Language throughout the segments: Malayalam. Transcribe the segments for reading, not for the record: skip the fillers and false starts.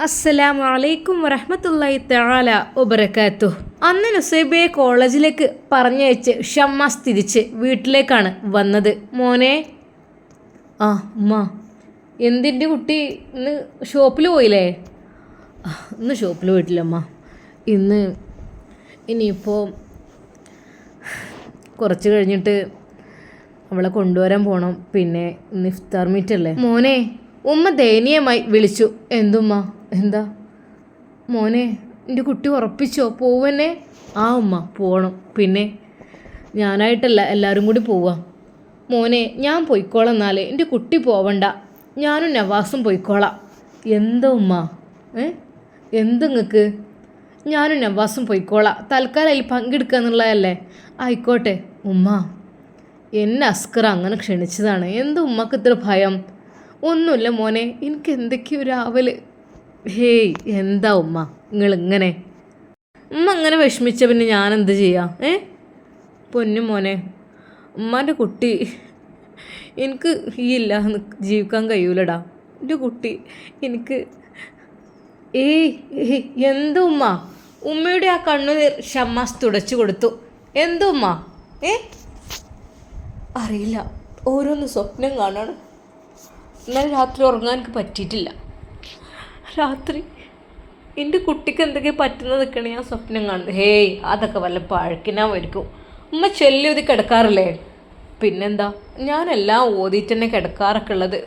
അസ്സലാമു അലൈക്കും വറഹ്മത്തുള്ളാഹി തആല വബറകാതുഹു. അന്ന് നുസൈബയെ കോളേജിലേക്ക് പറഞ്ഞയച്ച് ഷമ്മാസ് തിരിച്ച് വീട്ടിലേക്കാണ് വന്നത്. മോനെ, ഉമ്മ, എന്തിൻ്റെ കുട്ടി ഇന്ന് ഷോപ്പിൽ പോയില്ലേ? ഇന്ന് ഷോപ്പിൽ പോയിട്ടില്ലമ്മ. ഇനിയിപ്പോൾ കുറച്ച് കഴിഞ്ഞിട്ട് അവളെ കൊണ്ടുവരാൻ പോകണം. പിന്നെ ഇന്ന് ഇഫ്താർ മീറ്റ് അല്ലേ മോനെ. ഉമ്മ ദയനീയമായി വിളിച്ചു. എന്തുമ്മ? എന്താ മോനെ, എൻ്റെ കുട്ടി ഉറപ്പിച്ചോ പോവന്നെ? ഉമ്മ പോകണം. പിന്നെ ഞാനായിട്ടല്ല, എല്ലാവരും കൂടി പോവാം. മോനെ, ഞാൻ പോയിക്കോളാം. എന്നാലേ എൻ്റെ കുട്ടി പോവണ്ട, ഞാനും നവാസും പോയിക്കോളാം. എന്താ ഉമ്മ? എന്തെങ്ങൾക്ക്? ഞാനും നവാസും പോയിക്കോളാം, തൽക്കാലം അതിൽ പങ്കെടുക്കുക എന്നുള്ളതല്ലേ. ആയിക്കോട്ടെ ഉമ്മ, എന്നെ അസ്കർ അങ്ങനെ ക്ഷണിച്ചതാണ്. എന്താ ഉമ്മക്ക് ഇത്ര ഭയം? ഒന്നുമില്ല മോനെ, എനിക്ക് എന്തൊക്കെയോ രാവിലെ. ഹേയ്, എന്താ ഉമ്മ നിങ്ങളിങ്ങനെ? ഉമ്മ അങ്ങനെ വിഷമിച്ച പിന്നെ ഞാനെന്ത് ചെയ്യാം? പൊന്നു മോനെ, ഉമ്മാൻ്റെ കുട്ടി എനിക്ക് ഈ ഇല്ലാതെ ജീവിക്കാൻ കഴിയൂലടാ. എൻ്റെ കുട്ടി എനിക്ക് എന്താ ഉമ്മ? ഉമ്മയുടെ ആ കണ്ണുനീർ ഷമ്മാസ് തുടച്ചു കൊടുത്തു. എന്താ ഉമ്മ? അറിയില്ല, ഓരോന്ന് സ്വപ്നം കാണാണ്. ഇന്നലെ രാത്രി ഉറങ്ങാൻ എനിക്ക് പറ്റിയിട്ടില്ല. രാത്രി എൻ്റെ കുട്ടിക്ക് എന്തൊക്കെ പറ്റുന്ന നിൽക്കണേ ഞാൻ സ്വപ്നം കാണുന്നത്. ഹേയ്, അതൊക്കെ വല്ല പഴക്കിനായിരിക്കും. ഉമ്മ ചൊല്ലിയൊതി കിടക്കാറില്ലേ? പിന്നെന്താ, ഞാനെല്ലാം ഓതിയിട്ട് തന്നെ കിടക്കാറൊക്കെ ഉള്ളത്.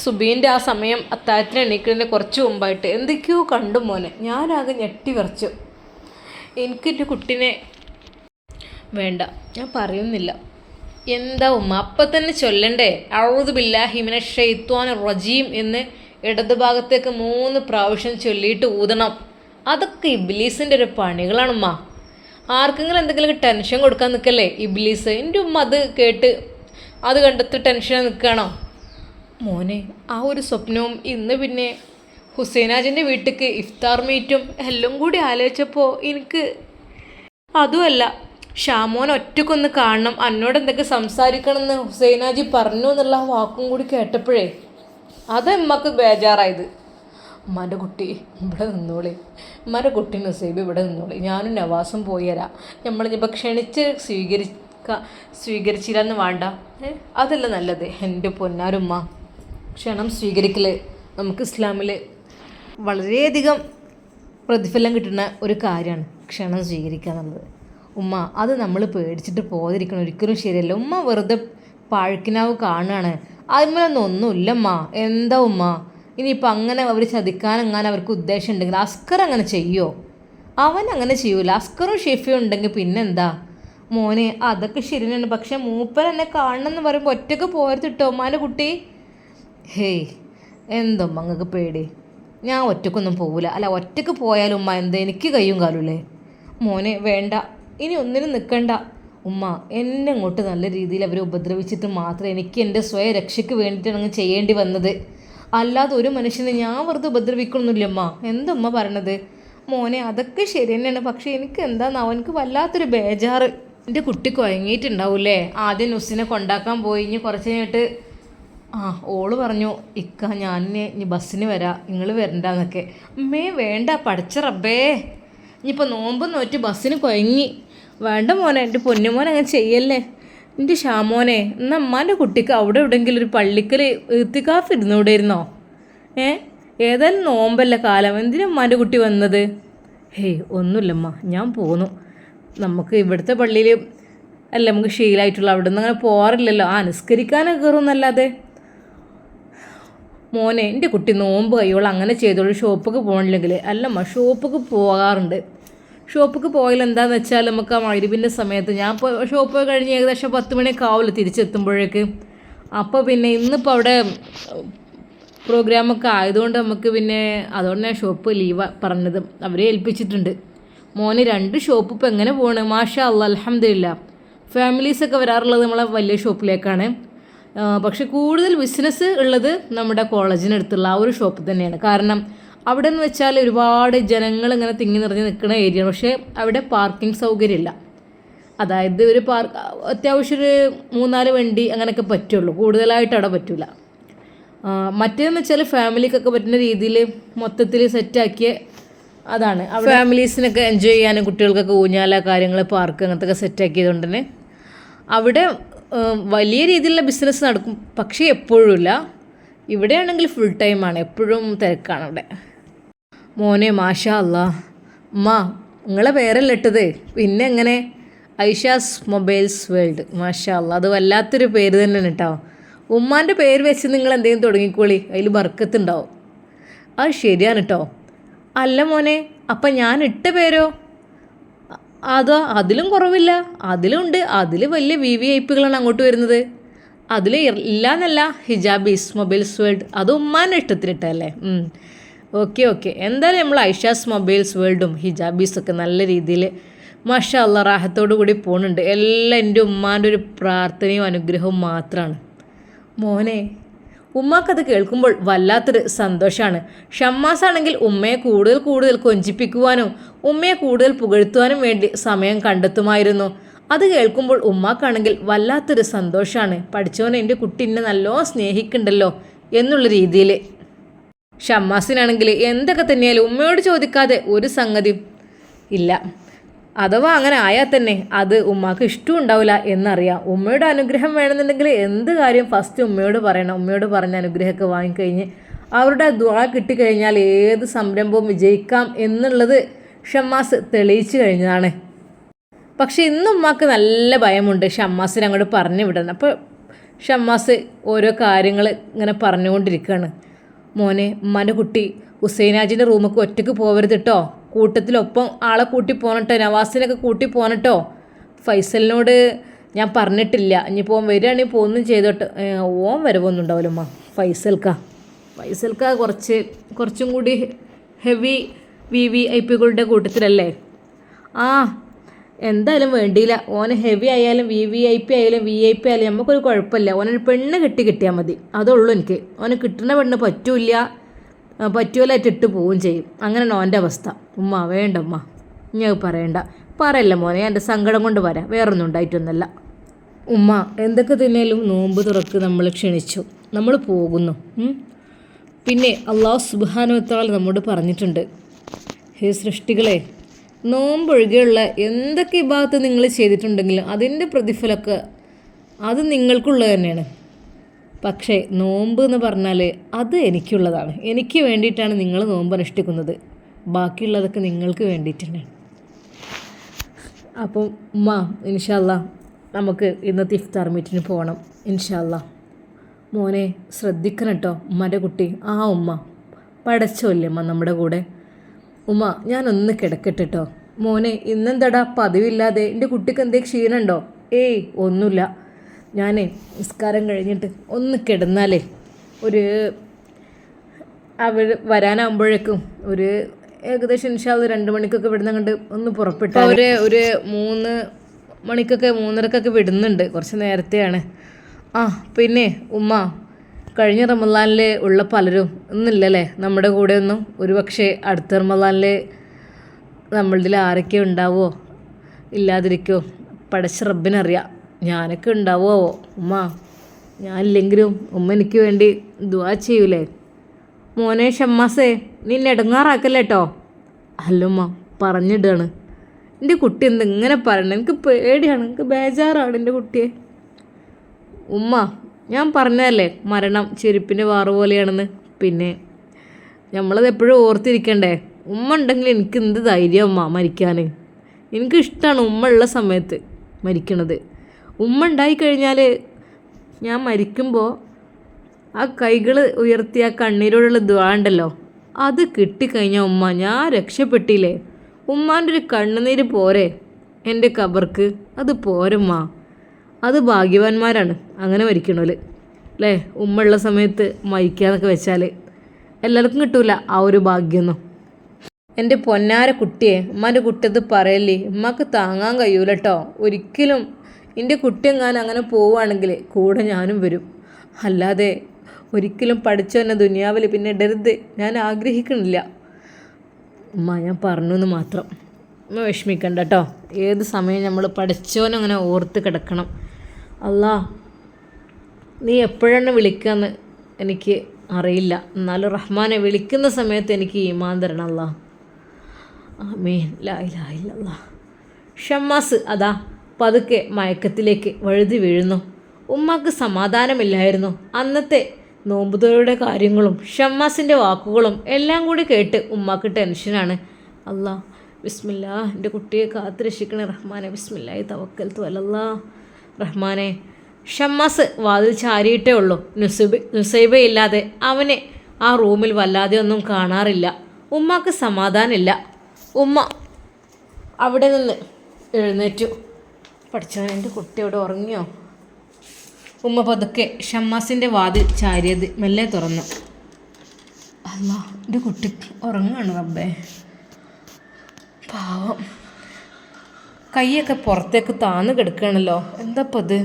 സുബീൻ്റെ ആ സമയം അത്താഴത്തിന് എണീക്കുന്നതിന് കുറച്ച് മുമ്പായിട്ട് എന്തൊക്കെയോ കണ്ടു മോനെ. ഞാനാകെ ഞെട്ടി വിറച്ചു. എനിക്കെൻ്റെ കുട്ടിനെ വേണ്ട, ഞാൻ പറയുന്നില്ല. എന്താ ഉമ്മ അപ്പം തന്നെ ചൊല്ലണ്ടേ? അഊദു ബില്ലാഹി മിനശ് ശൈത്വാനിർ റജീം എന്ന് ഇടതുഭാഗത്തേക്ക് 3 പ്രാവശ്യം ചൊല്ലിയിട്ട് ഊതണം. അതൊക്കെ ഇബ്ലീസിൻ്റെ ഒരു പണികളാണുമ്മ. ആർക്കെങ്കിലും എന്തെങ്കിലും ടെൻഷൻ കൊടുക്കാൻ നിൽക്കല്ലേ ഇബ്ലീസ്. എൻ്റെ ഉമ്മ അത് കേട്ട് അത് കണ്ടെത്തി ടെൻഷൻ നിൽക്കുകയാണോ? മോനെ, ആ ഒരു സ്വപ്നവും ഇന്ന് പിന്നെ ഹുസൈനാജിൻ്റെ വീട്ടിലേക്ക് ഇഫ്താർ മീറ്റും എല്ലാം കൂടി ആലോചിച്ചപ്പോൾ എനിക്ക് അതുമല്ല, ഷാമോൻ ഒറ്റക്കൊന്ന് കാണണം, എന്നോട് എന്തൊക്കെ സംസാരിക്കണമെന്ന് ഹുസൈനാജി പറഞ്ഞു എന്നുള്ള ആ വാക്കും കൂടി കേട്ടപ്പോഴേ അതമ്മക്ക് ബേജാറായത്. ഉമ്മാൻ്റെ കുട്ടി ഇവിടെ നിന്നോളി, ഉമ്മാൻ്റെ കുട്ടി നസീബ് ഇവിടെ നിന്നോളി, ഞാനും നവാസും പോയി തരാം. നമ്മളിപ്പോൾ ക്ഷണിച്ച് സ്വീകരിച്ചില്ലെന്ന് വേണ്ട. അതല്ല നല്ലത് എൻ്റെ പൊന്നാരുമ്മ. ക്ഷണം സ്വീകരിക്കൽ നമുക്ക് ഇസ്ലാമിൽ വളരെയധികം പ്രതിഫലം കിട്ടുന്ന ഒരു കാര്യമാണ് ക്ഷണം സ്വീകരിക്കുക എന്നുള്ളത്. ഉമ്മ, അത് നമ്മൾ പേടിച്ചിട്ട് പോകാതിരിക്കണം, ഒരിക്കലും ശരിയല്ല. ഉമ്മ വെറുതെ പഴക്കിനാവ് കാണുകയാണ്, അതിന്മേലൊന്നും ഒന്നുമില്ലമ്മ. എന്താ ഉമ്മ? ഇനിയിപ്പോൾ അങ്ങനെ അവർ ചതിക്കാനെങ്ങാനും അവർക്ക് ഉദ്ദേശം ഉണ്ടെങ്കിൽ അസ്കർ അങ്ങനെ ചെയ്യുമോ? അവൻ അങ്ങനെ ചെയ്യൂല. അസ്കറും ഷെഫിയും ഉണ്ടെങ്കിൽ പിന്നെന്താ മോനെ? അതൊക്കെ ശരിയാണ്, പക്ഷെ മൂപ്പർ എന്നെ കാണണമെന്ന് പറയുമ്പോൾ ഒറ്റയ്ക്ക് പോരുത്തിട്ടോ ഉമ്മാൻ്റെ കുട്ടി. ഹേയ്, എന്തോമ്മ നിങ്ങൾക്ക് പേടി? ഞാൻ ഒറ്റക്കൊന്നും പോവില്ല. അല്ല, ഒറ്റയ്ക്ക് പോയാലും ഉമ്മ എന്താ എനിക്ക് കയ്യും കാലൂല്ലേ? മോനെ വേണ്ട, ഇനി ഒന്നിനും നിൽക്കണ്ട ഉമ്മ. എന്നെ അങ്ങോട്ട് നല്ല രീതിയിൽ അവർ ഉപദ്രവിച്ചിട്ട് മാത്രമേ എനിക്ക് എൻ്റെ സ്വയം രക്ഷയ്ക്ക് വേണ്ടിയിട്ടാണ് അങ്ങ് ചെയ്യേണ്ടി വന്നത്. അല്ലാതെ ഒരു മനുഷ്യനെ ഞാൻ വെറുതെ ഉപദ്രവിക്കണമെന്നില്ല ഉമ്മ. എന്തുമ്മ പറയണത്? മോനെ, അതൊക്കെ ശരി തന്നെയാണ്, പക്ഷേ എനിക്ക് എന്താണെന്ന് എനിക്ക് വല്ലാത്തൊരു ബേജാറ്. എൻ്റെ കുട്ടി കുഴങ്ങിയിട്ടുണ്ടാവൂലേ? ആദ്യം നുസിനെ കൊണ്ടാക്കാൻ പോയി, ഇനി കുറച്ച് കഴിഞ്ഞിട്ട് ഓള് പറഞ്ഞു, ഇക്ക ഞാൻ ഇനി ബസ്സിന് വരാം, നിങ്ങൾ വരണ്ടെന്നൊക്കെ. അമ്മേ വേണ്ട, പഠിച്ച റബ്ബേ, ഇനിയിപ്പോൾ നോമ്പ് നോറ്റ് ബസ്സിന് കുഴങ്ങി. വേണ്ട മോനെ, എൻ്റെ പൊന്നുമോനെ അങ്ങനെ ചെയ്യല്ലേ. എൻ്റെ ഷാമോനെ, എന്നാൽ അമ്മാൻ്റെ കുട്ടിക്ക് അവിടെ എവിടെയെങ്കിലും ഒരു പള്ളിക്കൽ ഇത്തിക്കാഫ് ഇരുന്നൂടെ ഇരുന്നോ? ഏതായാലും നോമ്പല്ല കാലം, എന്തിനാ അമ്മാൻ്റെ കുട്ടി വന്നത്? ഹേയ്, ഒന്നുമില്ലമ്മ, ഞാൻ പോന്നു. നമുക്ക് ഇവിടുത്തെ പള്ളിയിൽ അല്ല നമുക്ക് ശീലമായിട്ടുള്ള, അവിടെ നിന്ന് അങ്ങനെ പോകാറില്ലല്ലോ. നിസ്കരിക്കാനൊക്കെ കയറുമെന്നല്ലാതെ. മോനെ, എൻ്റെ കുട്ടി നോമ്പ് കഴിയോളം അങ്ങനെ ചെയ്തോളൂ. ഷോപ്പിക്ക് പോകണില്ലെങ്കിൽ. അല്ലമ്മ, ഷോപ്പിക്ക് പോകാറുണ്ട്. ഷോപ്പിക്ക് പോയാൽ എന്താണെന്ന് വെച്ചാൽ നമുക്ക് ആ മഗ്‌രിബിൻ്റെ സമയത്ത് ഞാൻ ഷോപ്പ് കഴിഞ്ഞ് ഏകദേശം 10 മണിയൊക്കെ ആവില്ല തിരിച്ചെത്തുമ്പോഴേക്ക്. അപ്പോൾ പിന്നെ ഇന്നിപ്പോൾ അവിടെ പ്രോഗ്രാമൊക്കെ ആയതുകൊണ്ട് നമുക്ക് പിന്നെ അതുകൊണ്ട് ഞാൻ ഷോപ്പ് ലീവ് പറഞ്ഞത് അവരെ ഏൽപ്പിച്ചിട്ടുണ്ട്. മോന് 2 ഷോപ്പ് ഇപ്പോൾ എങ്ങനെ പോകണ്? മാഷാ അല്ലാ, അൽഹംദുലില്ലാ. ഫാമിലീസൊക്കെ വരാറുള്ളത് നമ്മളെ വലിയ ഷോപ്പിലേക്കാണ്. പക്ഷെ കൂടുതൽ ബിസിനസ് ഉള്ളത് നമ്മുടെ കോളേജിനടുത്തുള്ള ആ ഒരു ഷോപ്പ് തന്നെയാണ്. കാരണം അവിടെ എന്ന് വെച്ചാൽ ഒരുപാട് ജനങ്ങൾ ഇങ്ങനെ തിങ്ങി നിറഞ്ഞ് നിൽക്കുന്ന ഏരിയയാണ്. പക്ഷേ അവിടെ പാർക്കിംഗ് സൗകര്യമില്ല. അതായത് ഒരു അത്യാവശ്യം ഒരു 3-4 വണ്ടി അങ്ങനെയൊക്കെ പറ്റുള്ളൂ, കൂടുതലായിട്ട് അവിടെ പറ്റില്ല. മറ്റേതെന്ന് വെച്ചാൽ ഫാമിലിക്കൊക്കെ പറ്റുന്ന രീതിയിൽ മൊത്തത്തിൽ സെറ്റാക്കിയ അതാണ്. ഫാമിലീസിനൊക്കെ എൻജോയ് ചെയ്യാനും കുട്ടികൾക്കൊക്കെ ഊഞ്ഞാല കാര്യങ്ങൾ പാർക്ക് അങ്ങനത്തെ ഒക്കെ സെറ്റാക്കിയതുകൊണ്ട് തന്നെ അവിടെ വലിയ രീതിയിലുള്ള ബിസിനസ് നടക്കും. പക്ഷേ എപ്പോഴുമില്ല. ഇവിടെയാണെങ്കിൽ ഫുൾ ടൈമാണ്, എപ്പോഴും തിരക്കാണ് അവിടെ. മോനെ മാഷാ അല്ലാ, ഉമ്മ നിങ്ങളെ പേരല്ല ഇട്ടത്, പിന്നെ എങ്ങനെ? Aisha's mobiles world. മാഷാ അല്ലാ, അത് വല്ലാത്തൊരു പേര് തന്നെയാണ് കേട്ടോ. ഉമ്മാൻ്റെ പേര് വെച്ച് നിങ്ങൾ എന്തെങ്കിലും തുടങ്ങിക്കോളി, അതിൽ ബർക്കത്തുണ്ടാവും. അത് ശരിയാണ് കേട്ടോ. അല്ല മോനെ, അപ്പം ഞാൻ ഇട്ട പേരോ? അതോ അതിലും കുറവില്ല, അതിലുണ്ട്. അതിൽ വലിയ VVIP അങ്ങോട്ട് വരുന്നത്. അതിൽ ഇല്ലയെന്നല്ല, ഹിജാബീസ് മൊബൈൽസ് വേൾഡ് അത് ഉമ്മാൻ്റെ ഇഷ്ടത്തിനിട്ടല്ലേ. ഓക്കെ. എന്തായാലും നമ്മൾ ഐഷാസ് മൊബൈൽസ് വേൾഡും ഹിജാബീസൊക്കെ നല്ല രീതിയിൽ മാഷാ അല്ലാ റാഹത്തോടു കൂടി പോകുന്നുണ്ട്. എല്ലാം എൻ്റെ ഉമ്മാൻ്റെ ഒരു പ്രാർത്ഥനയും അനുഗ്രഹവും മാത്രമാണ്. മോനെ, ഉമ്മാക്കത് കേൾക്കുമ്പോൾ വല്ലാത്തൊരു സന്തോഷമാണ്. ഷമ്മാസാണെങ്കിൽ ഉമ്മയെ കൂടുതൽ കൊഞ്ചിപ്പിക്കുവാനും ഉമ്മയെ കൂടുതൽ പുകഴ്ത്തുവാനും വേണ്ടി സമയം കണ്ടെത്തുമായിരുന്നു. അത് കേൾക്കുമ്പോൾ ഉമ്മാക്കാണെങ്കിൽ വല്ലാത്തൊരു സന്തോഷമാണ്. പഠിച്ചവനെ എൻ്റെ കുട്ടി എന്നെ നല്ലോണം സ്നേഹിക്കുന്നുണ്ടല്ലോ എന്നുള്ള രീതിയിൽ. ഷമ്മാസിനാണെങ്കിൽ എന്തൊക്കെ തന്നെയാലും ഉമ്മയോട് ചോദിക്കാതെ ഒരു സംഗതിയും ഇല്ല. അഥവാ അങ്ങനെ ആയാൽ തന്നെ അത് ഉമ്മാക്ക് ഇഷ്ടം ഉണ്ടാവില്ല എന്നറിയാം. ഉമ്മയുടെ അനുഗ്രഹം വേണമെന്നുണ്ടെങ്കിൽ എന്ത് കാര്യം ഫസ്റ്റ് ഉമ്മയോട് പറയണം. ഉമ്മയോട് പറഞ്ഞ അനുഗ്രഹമൊക്കെ വാങ്ങിക്കഴിഞ്ഞ് അവരുടെ ദുആ കിട്ടിക്കഴിഞ്ഞാൽ ഏത് സംരംഭവും വിജയിക്കാം എന്നുള്ളത് ഷമ്മാസ് തെളിയിച്ചു കഴിഞ്ഞതാണ്. പക്ഷേ ഇന്ന് ഉമ്മാക്ക് നല്ല ഭയമുണ്ട് ഷമ്മാസിനെ അങ്ങോട്ട് പറഞ്ഞു വിടണം. അപ്പോൾ ഷമ്മാസ് ഓരോ കാര്യങ്ങൾ ഇങ്ങനെ പറഞ്ഞുകൊണ്ടിരിക്കുകയാണ്. മോനെ, ഉമ്മാൻ്റെ കുട്ടി ഹുസൈനാജിൻ്റെ റൂമൊക്കെ ഒറ്റയ്ക്ക് പോകരുത് കേട്ടോ, കൂട്ടത്തിലൊപ്പം ആളെ കൂട്ടി പോകണട്ടോ, നവാസിനൊക്കെ കൂട്ടി പോകണട്ടോ. ഫൈസലിനോട് ഞാൻ പറഞ്ഞിട്ടില്ല, ഇനിയിപ്പോൾ ഓൻ വരികയാണെങ്കിൽ പോകുന്നും ചെയ്തോട്ട്. ഓൻ വരവൊന്നും ഉണ്ടാവില്ല ഉമ്മ. ഫൈസൽക്ക കുറച്ചും കൂടി ഹെവി VVIPകളുടെ കൂട്ടത്തിലല്ലേ. എന്തായാലും വേണ്ടിയില്ല, ഓന് ഹെവി ആയാലും VVIP ആയാലും VIP ആയാലും നമുക്കൊരു കുഴപ്പമില്ല. ഓനൊരു പെണ്ണ് കിട്ടിയാൽ മതി, അതുള്ളൂ എനിക്ക്. ഓന് കിട്ടുന്ന പെണ്ണ് പറ്റുമല്ലായിട്ട് ഇട്ട് പോവുകയും ചെയ്യും. അങ്ങനെയാണ് ഓൻ്റെ അവസ്ഥ. ഉമ്മ വേണ്ട ഉമ്മ, ഞാൻ പറയല്ല മോനെ, എൻ്റെ സങ്കടം കൊണ്ട് വരാം, വേറൊന്നും ഉണ്ടായിട്ടൊന്നുമല്ല. ഉമ്മ എന്തൊക്കെ തന്നെയാലും നോമ്പ് തുറക്ക് നമ്മൾ ക്ഷണിച്ചു, നമ്മൾ പോകുന്നു. പിന്നെ അല്ലാഹു സുബ്ഹാനഹു വ തആല നമ്മോട് പറഞ്ഞിട്ടുണ്ട്, ഹേ സൃഷ്ടികളെ, നോമ്പൊഴികെയുള്ള എന്തൊക്കെ ഇബാദത്ത് നിങ്ങൾ ചെയ്തിട്ടുണ്ടെങ്കിലും അതിൻ്റെ പ്രതിഫലമൊക്കെ അത് നിങ്ങൾക്കുള്ളത് തന്നെയാണ്. പക്ഷേ നോമ്പ് എന്ന് പറഞ്ഞാൽ അത് എനിക്കുള്ളതാണ്. എനിക്ക് വേണ്ടിയിട്ടാണ് നിങ്ങൾ നോമ്പ് അനുഷ്ഠിക്കുന്നത്. ബാക്കിയുള്ളതൊക്കെ നിങ്ങൾക്ക് വേണ്ടിയിട്ടാണ്. അപ്പം ഉമ്മ ഇൻഷാ അല്ലാ നമുക്ക് ഇന്നത്തെ ഇഫ്താർ മീറ്റിന് പോകണം ഇൻഷാ അല്ലാ. മോനെ ശ്രദ്ധിക്കണം കേട്ടോ, ഉമ്മൻ്റെ കുട്ടി. ഉമ്മ പടച്ചോല്ലേ അമ്മ നമ്മുടെ കൂടെ. ഉമ്മ ഞാനൊന്ന് കിടക്കട്ടെ കേട്ടോ. മോനെ ഇന്നെന്താടാ പതിവില്ലാതെ, എൻ്റെ കുട്ടിക്ക് എന്തേലും ക്ഷീണമുണ്ടോ? ഒന്നുമില്ല, ഞാൻ നിസ്കാരം കഴിഞ്ഞിട്ട് ഒന്ന് കിടന്നാലേ അവർ വരാനാകുമ്പോഴേക്കും ഏകദേശം ഇൻഷാ അല്ലാ 2 മണിക്കൊക്കെ വിടുന്ന കണ്ട് ഒന്ന് പുറപ്പെട്ടു. അവർ 3 മണിക്കൊക്കെ 3:30 വിടുന്നുണ്ട്, കുറച്ച് നേരത്തെയാണ്. പിന്നെ ഉമ്മ, കഴിഞ്ഞ റമദാനിൽ ഉള്ള പലരും ഇന്നില്ലല്ലേ നമ്മുടെ കൂടെ ഒന്നും. ഒരുപക്ഷെ അടുത്ത റമദാനിൽ നമ്മളിൽ ആരൊക്കെ ഉണ്ടാവുമോ ഇല്ലാതിരിക്കുമോ പടച്ച റബ്ബിനറിയാം. ഞാനൊക്കെ ഉണ്ടാവുമോ ഉമ്മ? ഞാനില്ലെങ്കിലും ഉമ്മ എനിക്ക് വേണ്ടി ദുആ ചെയ്യൂലേ? മോനെ ഷമ്മാസേ, നിന്നെ ഇടങ്ങാറാക്കല്ലേ കേട്ടോ. അല്ലുമ്മ പറഞ്ഞിടുകയാണ്. എൻ്റെ കുട്ടി എന്തെങ്ങനെ പറയണം, എനിക്ക് പേടിയാണ്, എനിക്ക് ബേജാറാണ് എൻ്റെ കുട്ടിയെ. ഉമ്മ ഞാൻ പറഞ്ഞതല്ലേ മരണം ചെരുപ്പിൻ്റെ വാറ് പോലെയാണെന്ന്. പിന്നെ നമ്മളത് എപ്പോഴും ഓർത്തിരിക്കണ്ടേ. ഉമ്മ ഉണ്ടെങ്കിൽ എനിക്ക് എന്ത് ധൈര്യം ഉമ്മ മരിക്കാൻ. എനിക്കിഷ്ടമാണ് ഉമ്മ ഉള്ള സമയത്ത് മരിക്കണത്. ഉമ്മ ഉണ്ടായിക്കഴിഞ്ഞാൽ ഞാൻ മരിക്കുമ്പോൾ ആ കൈകൾ ഉയർത്തി ആ കണ്ണീരോടുള്ള ദുആ ഉണ്ടല്ലോ, അത് കിട്ടിക്കഴിഞ്ഞാൽ ഉമ്മ ഞാൻ രക്ഷപ്പെട്ടില്ലേ. ഉമ്മാൻ്റെ ഒരു കണ്ണുനീര് പോരെ എൻ്റെ ഖബർക്ക്, അത് പോരമ്മ. അത് ഭാഗ്യവാന്മാരാണ് അങ്ങനെ മരിക്കണോല് അല്ലേ. ഉമ്മ ഉള്ള സമയത്ത് മരിക്കാന്നൊക്കെ വെച്ചാൽ എല്ലാവർക്കും കിട്ടൂല ആ ഒരു ഭാഗ്യമൊന്നും. എൻ്റെ പൊന്നാര കുട്ടിയെ, ഉമ്മാൻ്റെ കുട്ടിയത് പറയല്ലേ, ഉമ്മക്ക് താങ്ങാൻ കഴിയൂല കേട്ടോ ഒരിക്കലും. എൻ്റെ കുട്ടി എങ്ങാനും അങ്ങനെ പോവുകയാണെങ്കിൽ കൂടെ ഞാനും വരും. അല്ലാതെ ഒരിക്കലും പഠിച്ചു തന്നെ ദുനിയാവിൽ പിന്നെ ഇടരുത് ഞാൻ ആഗ്രഹിക്കണില്ല. ഉമ്മ ഞാൻ പറഞ്ഞു എന്ന് മാത്രം. ഉമ്മ വിഷമിക്കണ്ട കേട്ടോ. ഏത് സമയം നമ്മൾ പഠിച്ചവനങ്ങനെ ഓർത്ത് കിടക്കണം. അല്ലാ നീ എപ്പോഴാണ് വിളിക്കാമെന്ന് എനിക്ക് അറിയില്ല. എന്നാലും റഹ്മാനെ വിളിക്കുന്ന സമയത്ത് എനിക്ക് ഈമാൻ തരണം അല്ലാ. ആമീൻ. ലാ ഇലാഹ ഇല്ലല്ലാഹ്. ഷമ്മാസ് അതാ പതുക്കെ മയക്കത്തിലേക്ക് വഴുതി വീഴുന്നു. ഉമ്മാക്ക് സമാധാനമില്ലായിരുന്നു. അന്നത്തെ നോമ്പുതുറയുടെ കാര്യങ്ങളും ഷമ്മാസിൻ്റെ വാക്കുകളും എല്ലാം കൂടി കേട്ട് ഉമ്മാക്ക് ടെൻഷനാണ്. അല്ലാ ബിസ്മില്ലാ, എൻ്റെ കുട്ടിയെ കാത്തുരക്ഷിക്കണേ റഹ്മാനെ. ബിസ്മില്ലാഹി തവക്കൽതു അലല്ലാ. റഹ്മാനെ. ഷമ്മാസ് വാതിൽ ചാരിയിട്ടേ ഉള്ളൂ. നുസൈബയില്ലാതെ അവനെ ആ റൂമിൽ വല്ലാതെ ഒന്നും കാണാറില്ല. ഉമ്മാക്ക് സമാധാനമില്ല. ഉമ്മ അവിടെ നിന്ന് എഴുന്നേറ്റു. പഠിച്ചവൻ, എൻ്റെ കുട്ടി അവിടെ ഉറങ്ങിയോ? ഉമ്മ പതുക്കെ ഷമ്മാസിൻ്റെ വാതിൽ ചാരിയത് മെല്ലെ തുറന്നു. അല്ലാ, എൻ്റെ കുട്ടി ഉറങ്ങാണ് റബ്ബേ. പാവം, കൈയൊക്കെ പുറത്തേക്ക് താന്ന് കിടക്കുകയാണല്ലോ. എന്താപ്പത്?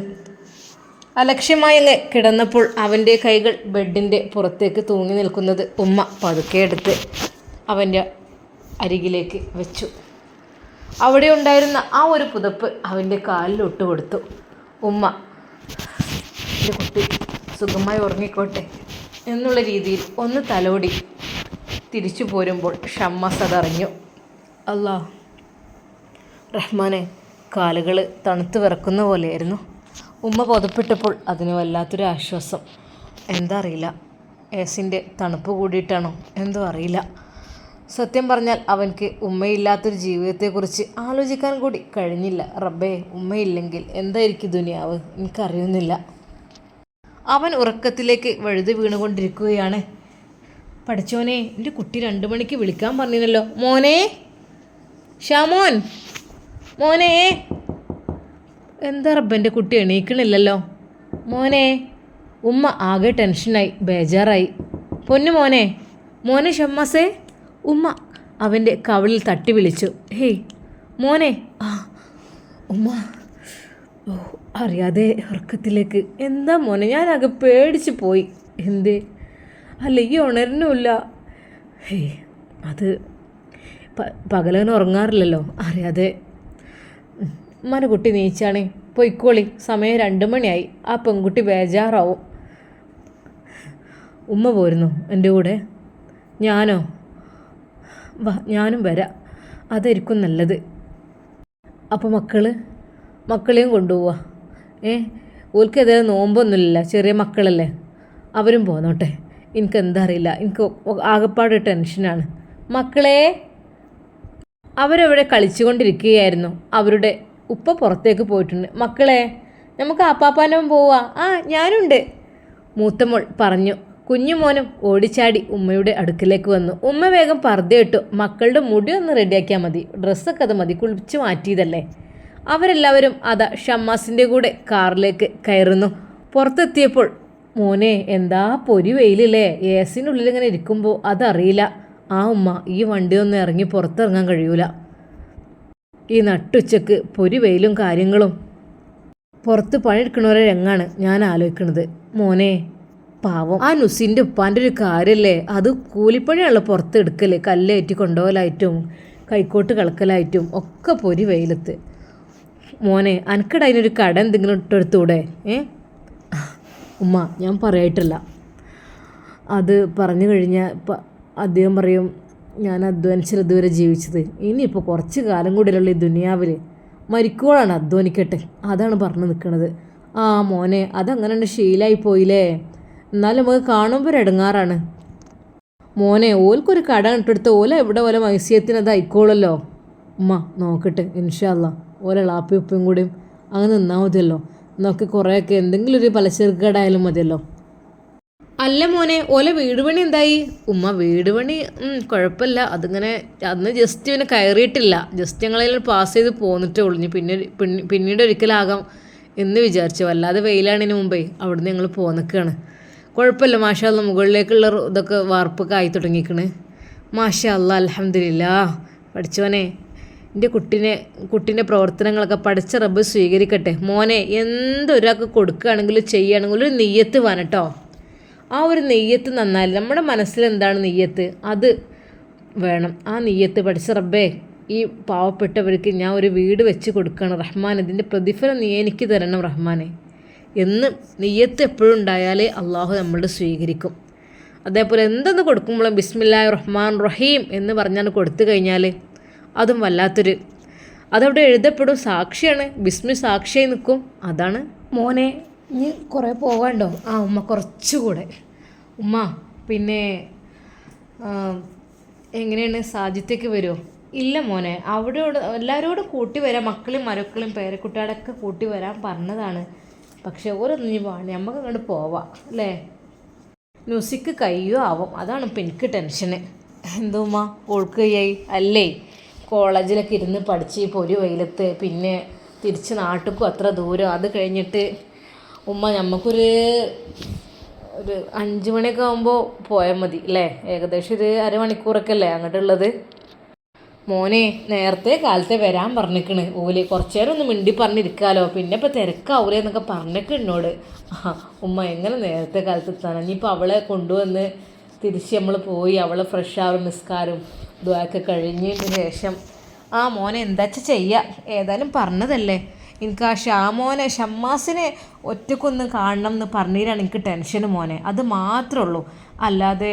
അലക്ഷ്യമായി അങ്ങ് കിടന്നപ്പോൾ അവൻ്റെ കൈകൾ ബെഡിൻ്റെ പുറത്തേക്ക് തൂങ്ങി നിൽക്കുന്നത് ഉമ്മ പതുക്കെ എടുത്ത് അവൻ്റെ അരികിലേക്ക് വെച്ചു. അവിടെ ഉണ്ടായിരുന്ന ആ ഒരു പുതപ്പ് അവൻ്റെ കാലിലിട്ട് കൊടുത്തു. ഉമ്മ, എൻ്റെ കുട്ടി സുഖമായി ഉറങ്ങിക്കോട്ടെ എന്നുള്ള രീതിയിൽ ഒന്ന് തലോടി തിരിച്ചു പോരുമ്പോൾ ഷമ്മാസ് അതറിഞ്ഞു. അല്ലാ റഹ്മാനെ, കാലുകൾ തണുത്ത് വിറക്കുന്ന പോലെയായിരുന്നു. ഉമ്മ പുതപ്പിട്ടപ്പോൾ അതിന് വല്ലാത്തൊരു ആശ്വാസം. എന്താ അറിയില്ല, ഏസിൻ്റെ തണുപ്പ് കൂടിയിട്ടാണോ എന്തോ അറിയില്ല. സത്യം പറഞ്ഞാൽ അവൻക്ക് ഉമ്മയില്ലാത്തൊരു ജീവിതത്തെക്കുറിച്ച് ആലോചിക്കാൻ കൂടി കഴിഞ്ഞില്ല. റബ്ബേ, ഉമ്മയില്ലെങ്കിൽ എന്തായിരിക്കും ദുനിയാവ് എനിക്കറിയുന്നില്ല. അവൻ ഉറക്കത്തിലേക്ക് വഴുതി വീണുകൊണ്ടിരിക്കുകയാണ്. പഠിച്ചോനെ, എൻ്റെ കുട്ടി 2 മണിക്ക് വിളിക്കാൻ പറഞ്ഞിരുന്നല്ലോ. മോനെ, ഷാമോൻ, മോനെ. എന്താ റബ്ബ്, എൻ്റെ കുട്ടി എണീക്കണില്ലല്ലോ. മോനെ. ഉമ്മ ആകെ ടെൻഷനായി, ബേജാറായി. പൊന്നു മോനെ, മോനെ ഷമ്മാസേ. ഉമ്മ അവൻ്റെ കവിളിൽ തട്ടി വിളിച്ചു. ഹേയ് മോനെ. ആ ഉമ്മ. ഓ, അറിയാതെ ഉറക്കത്തിലേക്ക്. എന്താ മോനെ? ഞാനാകെ പേടിച്ച് പോയി. എന്തേ? അല്ല, ഈ ഉണരുന്നുമില്ല. ഹേയ്, അത് പകലവൻ ഉറങ്ങാറില്ലല്ലോ. അറിയാതെ. ഉമ്മാൻ്റെ കുട്ടി നീച്ചാണേ, പൊയ്ക്കോളി, സമയം 2 മണിയായി. ആ പെൺകുട്ടി ബേജാറാവും. ഉമ്മ പോരുന്നു എൻ്റെ കൂടെ? ഞാനോ? വാ, ഞാനും വരാം, അതായിരിക്കും നല്ലത്. അപ്പോൾ മക്കളെയും കൊണ്ടുപോവാ. ഓൽക്കെതിരെ നോമ്പൊന്നുമില്ല, ചെറിയ മക്കളല്ലേ, അവരും പോന്നോട്ടെ. എനിക്കെന്താ അറിയില്ല, എനിക്ക് ആകെപ്പാട് ടെൻഷനാണ്. മക്കളെ. അവരവിടെ കളിച്ചുകൊണ്ടിരിക്കുകയായിരുന്നു. അവരുടെ ഉപ്പ പുറത്തേക്ക് പോയിട്ടുണ്ട്. മക്കളെ, നമുക്ക് ആപ്പാപ്പാനും പോവാ. ആ, ഞാനുണ്ട്, മൂത്തമോൾ പറഞ്ഞു. കുഞ്ഞുമോനും ഓടിച്ചാടി ഉമ്മയുടെ അടുക്കിലേക്ക് വന്നു. ഉമ്മ വേഗം പർദ്ദയിട്ടു. മക്കളുടെ മുടി ഒന്ന് റെഡിയാക്കിയാൽ മതി, ഡ്രസ്സൊക്കെ അത് മതി, കുളിച്ച് മാറ്റിയതല്ലേ. അവരെല്ലാവരും അതാ ഷമ്മാസിൻ്റെ കൂടെ കാറിലേക്ക് കയറുന്നു. പുറത്തെത്തിയപ്പോൾ, മോനെ എന്താ പൊരി വെയിലല്ലേ, ഏസിനുള്ളിൽ ഇങ്ങനെ ഇരിക്കുമ്പോൾ അതറിയില്ല. ആ ഉമ്മ, ഈ വണ്ടിയൊന്നും ഇറങ്ങി പുറത്തിറങ്ങാൻ കഴിയൂല. ഈ നട്ടുച്ചക്ക് പൊരി വെയിലും കാര്യങ്ങളും. പുറത്ത് പണിയെടുക്കണവരെ രംഗാണ് ഞാൻ ആലോചിക്കുന്നത്. മോനെ പാവം, ആ നുസിൻ്റെ ഉപ്പാൻ്റെ ഒരു കാര്യമല്ലേ, അത് കൂലിപ്പണിയാണല്ലോ പുറത്തെടുക്കൽ. കല്ലേറ്റി കൊണ്ടുപോകലായിട്ടും കൈക്കോട്ട് കളക്കലായിട്ടും ഒക്കെ പൊരി വെയിലത്ത്. മോനെ, അനക്കട അതിനൊരു കട എന്തെങ്കിലും ഇട്ടെടുത്തൂടെ? ഉമ്മ, ഞാൻ പറയായിട്ടില്ല. അത് പറഞ്ഞു കഴിഞ്ഞാൽ അദ്ദേഹം പറയും, ഞാൻ അധ്വാനിച്ചാൽ ഇതുവരെ ജീവിച്ചത്, ഇനിയിപ്പോൾ കുറച്ച് കാലം കൂടിയുള്ള ഈ ദുനിയാവിൽ മരിക്കോളാണ് അധ്വാനിക്കട്ടെ, അതാണ് പറഞ്ഞു നിൽക്കുന്നത്. ആ മോനെ, അതങ്ങനെ ശീലമായി പോയില്ലേ. എന്നാലും നമുക്ക് കാണുമ്പോൾ ഇടങ്ങാറാണ്. മോനെ, ഓൽക്കൊരു കട ഇട്ടെടുത്ത് ഓല എവിടെ പോലെ മത്സ്യത്തിന് അത് ആയിക്കോളല്ലോ. ഉമ്മ നോക്കട്ടെ, ഇൻഷാ അല്ലാ. ഓല ലാപ്പി ഉപ്പയും കൂടിയും അങ്ങനെ നിന്നാൽ മതിയല്ലോ. എന്നൊക്കെ കുറേയൊക്കെ എന്തെങ്കിലും ഒരു പലചരക്ക് കട ആയാലും മതിയല്ലോ. അല്ല മോനെ, ഓല വീട് പണി എന്തായി? ഉമ്മ, വീട് പണി കുഴപ്പമില്ല, അതിങ്ങനെ അന്ന് ജസ്റ്റ് ഇവനെ കയറിയിട്ടില്ല, ജസ്റ്റ് ഞങ്ങളതിൽ പാസ് ചെയ്ത് പോന്നിട്ടേ ഉള്ളൂ. പിന്നീട് ഒരിക്കലാകാം എന്ന് വിചാരിച്ചു. വല്ലാതെ വെയിലാണിന് മുമ്പേ അവിടുന്ന് ഞങ്ങൾ പോന്നിക്കുകയാണ്. കുഴപ്പമില്ല, മാഷാ അല്ലാ. മുകളിലേക്കുള്ള ഇതൊക്കെ വാർപ്പൊക്കെ ആയി തുടങ്ങിക്കണ്. മാഷാ അല്ലാ, അൽഹംദുലില്ലാ. പഠിച്ചോനെ, എൻ്റെ കുട്ടീൻ്റെ പ്രവർത്തനങ്ങളൊക്കെ പഠിച്ച റബ്ബ് സ്വീകരിക്കട്ടെ. മോനെ, എന്തൊരാൾക്ക് കൊടുക്കുകയാണെങ്കിലും ചെയ്യുകയാണെങ്കിലും ഒരു നെയ്യത്ത് വേണം കേട്ടോ. ആ ഒരു നെയ്യത്ത് നന്നായില്ല. നമ്മുടെ മനസ്സിൽ എന്താണ് നെയ്യത്ത്, അത് വേണം. ആ നെയ്യത്ത് പഠിച്ച റബ്ബേ, ഈ പാവപ്പെട്ടവർക്ക് ഞാൻ ഒരു വീട് വെച്ച് കൊടുക്കണം റഹ്മാൻ, ഇതിൻ്റെ പ്രതിഫലം നീ എനിക്ക് തരണം റഹ്മാനെ എന്ന് നെയ്യത്ത് എപ്പോഴും ഉണ്ടായാലേ അള്ളാഹു നമ്മളുടെ സ്വീകരിക്കും. അതേപോലെ എന്തെന്ന് കൊടുക്കുമ്പോഴും ബിസ്മില്ലാഹി റഹ്മാൻ റഹീം എന്ന് പറഞ്ഞാണ് കൊടുത്തു കഴിഞ്ഞാൽ അതും വല്ലാത്തൊരു അതവിടെ എഴുതപ്പെടും. സാക്ഷിയാണ്, ബിസ്മി സാക്ഷിയായി നിൽക്കും. അതാണ് മോനെ ഇനി കുറേ പോകാണ്ടോ? ആ ഉമ്മ കുറച്ചുകൂടെ. ഉമ്മ പിന്നെ എങ്ങനെയാണ് സാജിത്തേക്ക് വരുമോ? ഇല്ല മോനെ, അവിടെയോട് എല്ലാവരോടും കൂട്ടി വരാം, മക്കളും മരക്കളും പേരക്കുട്ടികളൊക്കെ കൂട്ടി വരാൻ പറഞ്ഞതാണ്. പക്ഷെ ഓരോന്നും ഇനി വേണം, നമുക്ക് അങ്ങോട്ട് പോവാം അല്ലേ? മ്യൂസിക് കയ്യോ ആവും, അതാണ് ഇപ്പം എനിക്ക് ടെൻഷന്. എന്തോമ്മ ഓൾക്ക് കയ്യായി അല്ലേ? കോളേജിലൊക്കെ ഇരുന്ന് പഠിച്ച് പൊരി വെയിലത്ത് പിന്നെ തിരിച്ച് നാട്ടിൽക്കും അത്ര ദൂരം. അത് കഴിഞ്ഞിട്ട് ഉമ്മ നമുക്കൊരു 5 മണിയൊക്കെ ആകുമ്പോൾ പോയാൽ മതി അല്ലേ? ഏകദേശം ഒരു അരമണിക്കൂറൊക്കെ അല്ലേ അങ്ങോട്ടുള്ളത്? മോനെ നേരത്തെ കാലത്തെ വരാൻ പറഞ്ഞിരിക്കണ് ഓല്. കുറച്ച് നേരം ഒന്ന് മിണ്ടി പറഞ്ഞിരിക്കാമല്ലോ, പിന്നെ ഇപ്പോൾ തിരക്കാവൂലേ എന്നൊക്കെ പറഞ്ഞിട്ട് എന്നോട്. ഉമ്മ എങ്ങനെ നേരത്തെ കാലത്ത് എത്താനാണ്? ഇനിയിപ്പോൾ അവളെ കൊണ്ടുവന്ന് തിരിച്ച് നമ്മൾ പോയി അവളെ ഫ്രഷ് ആവും, നിസ്കാരം ഇതൊക്കെ കഴിഞ്ഞതിന് ശേഷം മോനെ എന്താ വെച്ചാൽ ചെയ്യുക. ഏതായാലും പറഞ്ഞതല്ലേ. എനിക്ക് ആ ഷമ്മാസിനെ ഒറ്റക്കൊന്ന് കാണണം എന്ന് പറഞ്ഞതിനാണ് എനിക്ക് ടെൻഷന് മോനെ. അത് മാത്രമേ ഉള്ളൂ, അല്ലാതെ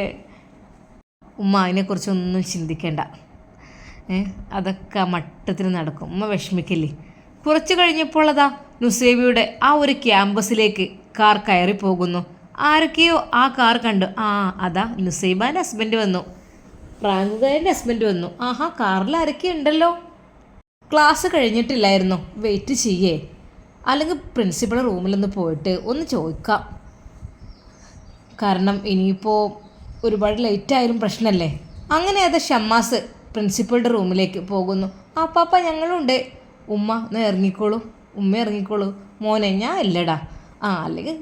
ഉമ്മ അതിനെക്കുറിച്ചൊന്നും ചിന്തിക്കേണ്ട. അതൊക്കെ മട്ടത്തിന് നടക്കും. ഉമ്മ വിഷമിക്കില്ലേ. കുറച്ച് കഴിഞ്ഞപ്പോൾ അതാ നുസൈബയുടെ ആ ഒരു ക്യാമ്പസിലേക്ക് കാർ കയറി പോകുന്നു. ആരൊക്കെയോ ആ കാർ കണ്ടു. അതാ നുസൈബാൻ്റെ ഹസ്ബൻഡ് വന്നു, റാങ്കുകാരൻ്റെ ഹസ്ബൻഡ് വന്നു. ആഹാ, കാറിൽ ആരൊക്കെ ഉണ്ടല്ലോ. ക്ലാസ് കഴിഞ്ഞിട്ടില്ലായിരുന്നു, വെയിറ്റ് ചെയ്യേ? അല്ലെങ്കിൽ പ്രിൻസിപ്പൾ റൂമിലൊന്ന് പോയിട്ട് ഒന്ന് ചോദിക്കാം. കാരണം ഇനിയിപ്പോൾ ഒരുപാട് ലേറ്റായാലും പ്രശ്നമല്ലേ. അങ്ങനെ അത് ഷമ്മാസ് പ്രിൻസിപ്പളുടെ റൂമിലേക്ക് പോകുന്നു. പാപ്പ ഞങ്ങളുണ്ട്. ഉമ്മ ഒന്ന് ഇറങ്ങിക്കോളൂ, ഉമ്മ ഇറങ്ങിക്കോളൂ. മോനെ ഞാൻ ഇല്ലടാ. അല്ലെങ്കിൽ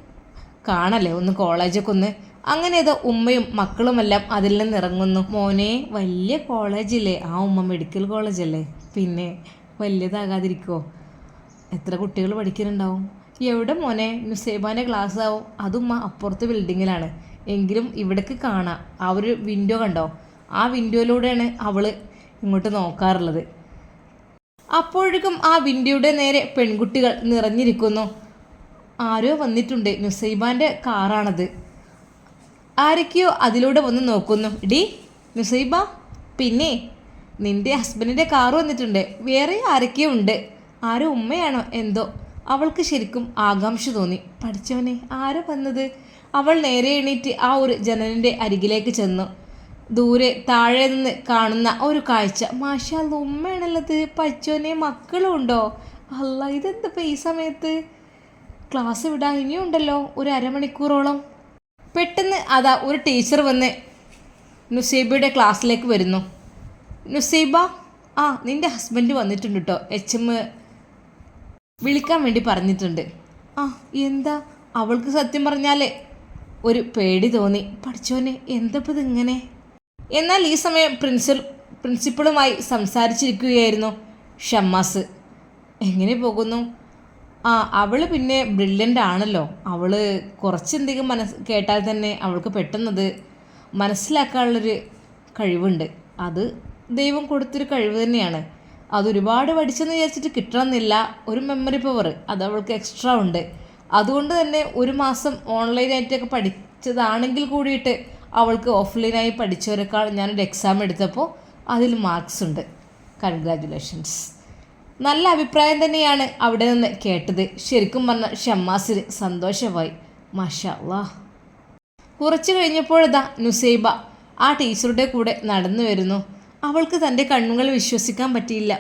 കാണല്ലേ ഒന്ന് കോളേജൊക്കെ ഒന്ന്. അങ്ങനെ ഏതോ ഉമ്മയും മക്കളുമെല്ലാം അതിൽ നിന്ന് ഇറങ്ങുന്നു. മോനെ വലിയ കോളേജില്ലേ? ഉമ്മ മെഡിക്കൽ കോളേജല്ലേ, പിന്നെ വലിയതാകാതിരിക്കുമോ? എത്ര കുട്ടികൾ പഠിക്കുന്നുണ്ടാവും? എവിടെ മോനെ? നുസൈബാൻ്റെ ക്ലാസ് ആവും. അതുമ്മ അപ്പുറത്തെ ബിൽഡിങ്ങിലാണ്. എങ്കിലും ഇവിടേക്ക് കാണാം. ആ ഒരു വിൻഡോ കണ്ടോ? ആ വിൻഡോയിലൂടെയാണ് അവൾ ഇങ്ങോട്ട് നോക്കാറുള്ളത്. അപ്പോഴേക്കും ആ വിൻഡോയുടെ നേരെ പെൺകുട്ടികൾ നിറഞ്ഞിരിക്കുന്നു. ആരോ വന്നിട്ടുണ്ട്, നുസൈബാൻ്റെ കാറാണത്. ആരൊക്കെയോ അതിലൂടെ വന്ന് നോക്കുന്നു. ഡി നുസൈബ, പിന്നെ നിൻ്റെ ഹസ്ബൻഡിൻ്റെ കാറ് വന്നിട്ടുണ്ട്. വേറെ ആരൊക്കെയോ ഉണ്ട്. ആരോ ഉമ്മയാണോ എന്തോ. അവൾക്ക് ശരിക്കും ആകാംക്ഷ തോന്നി. പഠിച്ചവനെ, ആരോ വന്നത്? അവൾ നേരെ എണീറ്റ് ആ ഒരു ജനലിൻ്റെ അരികിലേക്ക് ചെന്നു. ദൂരെ താഴെ നിന്ന് കാണുന്ന ഒരു കാഴ്ച. മാഷാ അല്ലാ, ഉമ്മയാണുള്ളത്. പഠിച്ചവനെ, മക്കളും ഉണ്ടോ? അല്ല, ഇതെന്തിപ്പോൾ ഈ സമയത്ത്? ക്ലാസ് വിടാൻ ഇനിയും ഉണ്ടല്ലോ ഒരു അരമണിക്കൂറോളം. പെട്ടെന്ന് അതാ ഒരു ടീച്ചർ വന്ന് നുസൈബയുടെ ക്ലാസ്സിലേക്ക് വരുന്നു. നുസൈബ, നിൻ്റെ ഹസ്ബൻഡ് വന്നിട്ടുണ്ട് കേട്ടോ, HM വിളിക്കാൻ വേണ്ടി പറഞ്ഞിട്ടുണ്ട്. എന്താ? അവൾക്ക് സത്യം പറഞ്ഞാൽ ഒരു പേടി തോന്നി. പഠിച്ചോനെ, എന്തപ്പോൾ ഇതിങ്ങനെ? എന്നാൽ ഈ സമയം പ്രിൻസിപ്പളുമായി സംസാരിച്ചിരിക്കുകയായിരുന്നു ഷമ്മാസ്. എങ്ങനെ പോകുന്നു? അവൾ പിന്നെ ബ്രില്യൻ്റ് ആണല്ലോ. അവൾ കുറച്ചെന്തെങ്കിലും കേട്ടാൽ തന്നെ അവൾക്ക് പെട്ടെന്നത് മനസ്സിലാക്കാനുള്ളൊരു കഴിവുണ്ട്. അത് ദൈവം കൊടുത്തൊരു കഴിവ് തന്നെയാണ്. അതൊരുപാട് പഠിച്ചെന്ന് വിചാരിച്ചിട്ട് കിട്ടണമെന്നില്ല. ഒരു മെമ്മറി പവർ അത് അവൾക്ക് എക്സ്ട്രാ ഉണ്ട്. അതുകൊണ്ട് തന്നെ 1 മാസം ഓൺലൈനായിട്ടൊക്കെ പഠിച്ചതാണെങ്കിൽ കൂടിയിട്ട് അവൾക്ക് ഓഫ്ലൈനായി പഠിച്ചവരെക്കാൾ ഞാനൊരു എക്സാം എടുത്തപ്പോൾ അതിൽ മാർക്സ് ഉണ്ട്. കൺഗ്രാജുലേഷൻസ്. നല്ല അഭിപ്രായം തന്നെയാണ് അവിടെ നിന്ന് കേട്ടത്. ശരിക്കും പറഞ്ഞ ഷമ്മാസിന് സന്തോഷമായി. മാഷാ അല്ലാഹ്. കുറച്ച് കഴിഞ്ഞപ്പോഴതാ നുസൈബ ആ ടീച്ചറുടെ കൂടെ നടന്നു വരുന്നു. അവൾക്ക് തൻ്റെ കണ്ണുകൾ വിശ്വസിക്കാൻ പറ്റിയില്ല.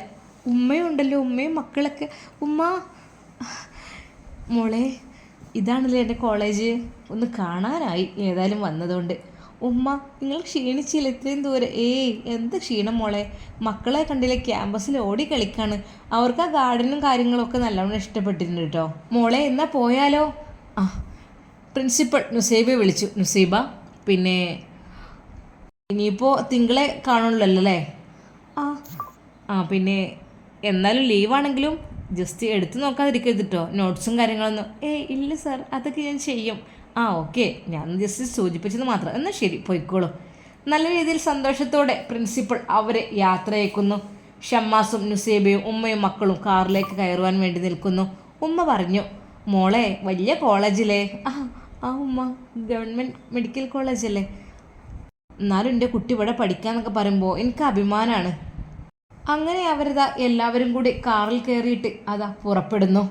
ഉമ്മയുണ്ടല്ലോ, ഉമ്മയും മക്കളൊക്കെ. ഉമ്മ, മോളെ ഇതാണല്ലേ എൻ്റെ കോളേജ്. ഒന്ന് കാണാനായി ഏതായാലും വന്നതുകൊണ്ട്. ഉമ്മ, നിങ്ങൾ ക്ഷീണിച്ചില്ല ഇത്രയും ദൂരെ? എന്ത് ക്ഷീണം മോളെ. മക്കളെ കണ്ടില്ലേ, ക്യാമ്പസിൽ ഓടി കളിക്കാണ്. അവർക്ക് ആ ഗാർഡനും കാര്യങ്ങളൊക്കെ നല്ലവണ്ണം ഇഷ്ടപ്പെട്ടിട്ടുണ്ട് കേട്ടോ. മോളെ എന്നാൽ പോയാലോ? പ്രിൻസിപ്പൾ നുസൈബയെ വിളിച്ചു. നുസൈബ, പിന്നെ ഇനിയിപ്പോൾ തിങ്കളെ കാണുള്ളൂ അല്ലേ? പിന്നെ എന്നാലും ലീവാണെങ്കിലും ജസ്റ്റ് എടുത്തു നോക്കാതിരിക്കരുത് കേട്ടോ, നോട്ട്സും കാര്യങ്ങളൊന്നും. ഇല്ല സാർ, അതൊക്കെ ഞാൻ ചെയ്യും. ഓക്കെ, ഞാൻ ജസ്റ്റ് സൂചിപ്പിച്ചത് മാത്രം. എന്നാൽ ശരി, പോയിക്കോളൂ. നല്ല രീതിയിൽ സന്തോഷത്തോടെ പ്രിൻസിപ്പൾ അവരെ യാത്രയക്കുന്നു. ഷമ്മാസും നുസൈബയും ഉമ്മയും മക്കളും കാറിലേക്ക് കയറുവാൻ വേണ്ടി നിൽക്കുന്നു. ഉമ്മ പറഞ്ഞു, മോളെ വലിയ കോളേജിലെ ഉമ്മ ഗവൺമെൻറ് മെഡിക്കൽ കോളേജല്ലേ? എന്നാലും എൻ്റെ കുട്ടി ഇവിടെ പഠിക്കാന്നൊക്കെ പറയുമ്പോൾ എനിക്ക് അഭിമാനമാണ്. അങ്ങനെ അവരിതാ എല്ലാവരും കൂടി കാറിൽ കയറിയിട്ട് അതാ പുറപ്പെടുന്നു.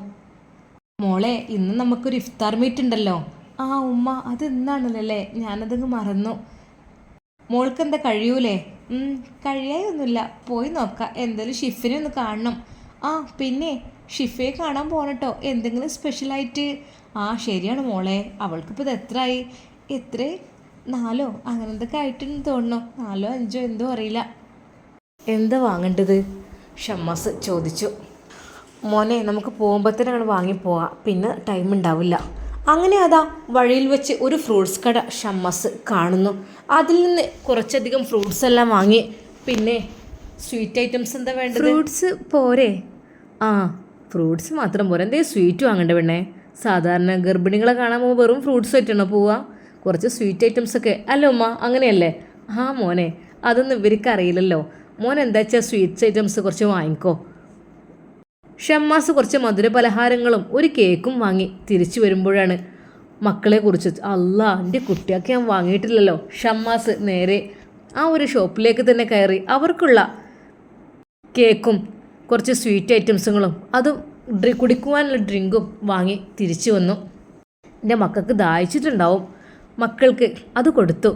മോളെ, ഇന്ന് നമുക്കൊരു ഇഫ്താർ മീറ്റ് ഉണ്ടല്ലോ. ആ ഉമ്മ, അത് ഇന്നാണല്ലേ, ഞാനതങ്ങ് മറന്നു. മോൾക്ക് എന്താ കഴിയൂലേ? കഴിയായൊന്നുമില്ല, പോയി നോക്കാം. എന്തായാലും ഷിഫിനെ ഒന്ന് കാണണം. ആ പിന്നെ ഷിഫയെ കാണാൻ പോകണട്ടോ, എന്തെങ്കിലും സ്പെഷ്യലായിട്ട്. ആ ശരിയാണ് മോളെ, അവൾക്കിപ്പോൾ ഇത് എത്രയായി? എത്ര 4 അങ്ങനെ എന്തൊക്കെ ആയിട്ടെന്ന് തോന്നുന്നു. 4 5 എന്തോ അറിയില്ല. എന്താ വാങ്ങേണ്ടത്? ഷമ്മാസ് ചോദിച്ചു. മോനെ, നമുക്ക് പോകുമ്പോഴത്തേനാണ് വാങ്ങിപ്പോവാം, പിന്നെ ടൈം ഉണ്ടാവില്ല. അങ്ങനെ അതാ വഴിയിൽ വെച്ച് ഒരു ഫ്രൂട്ട്സ് കട ഷമ്മാസ് കാണുന്നു. അതിൽ നിന്ന് കുറച്ചധികം ഫ്രൂട്ട്സ് എല്ലാം വാങ്ങി. പിന്നെ സ്വീറ്റ് ഐറ്റംസ് എന്താ വേണ്ടത്? ഫ്രൂട്ട്സ് പോരെ? ആ, ഫ്രൂട്ട്സ് മാത്രം പോരെ, എന്തെങ്കിലും സ്വീറ്റ് വാങ്ങണ്ടേ പെണ്ണേ? സാധാരണ ഗർഭിണികളെ കാണാൻ പോകുമ്പോൾ വെറും ഫ്രൂട്ട്സ് ആയിട്ടാണോ പോവുക? കുറച്ച് സ്വീറ്റ് ഐറ്റംസ് ഒക്കെ അല്ലേ ഉമ്മ? അങ്ങനെയല്ലേ? ആ മോനെ, അതൊന്നും ഇവർക്ക് അറിയില്ലല്ലോ. മോൻ എന്താ വെച്ചാൽ സ്വീറ്റ്സ് ഐറ്റംസ് കുറച്ച് വാങ്ങിക്കോ. ഷമ്മാസ് കുറച്ച് മധുര പലഹാരങ്ങളും ഒരു കേക്കും വാങ്ങി തിരിച്ചു വരുമ്പോഴാണ് മക്കളെ കുറിച്ച്, അല്ലാ, എൻ്റെ കുട്ടിയൊക്കെ ഞാൻ വാങ്ങിയിട്ടില്ലല്ലോ. ഷമ്മാസ് നേരെ ആ ഒരു ഷോപ്പിലേക്ക് തന്നെ കയറി അവർക്കുള്ള കേക്കും കുറച്ച് സ്വീറ്റ് ഐറ്റംസുകളും അതും കുടിക്കുവാനുള്ള ഡ്രിങ്കും വാങ്ങി തിരിച്ചു വന്നു. എൻ്റെ മക്കൾക്ക് ദാഹിച്ചിട്ടുണ്ടാവും. മക്കൾക്ക് അത് കൊടുത്തു.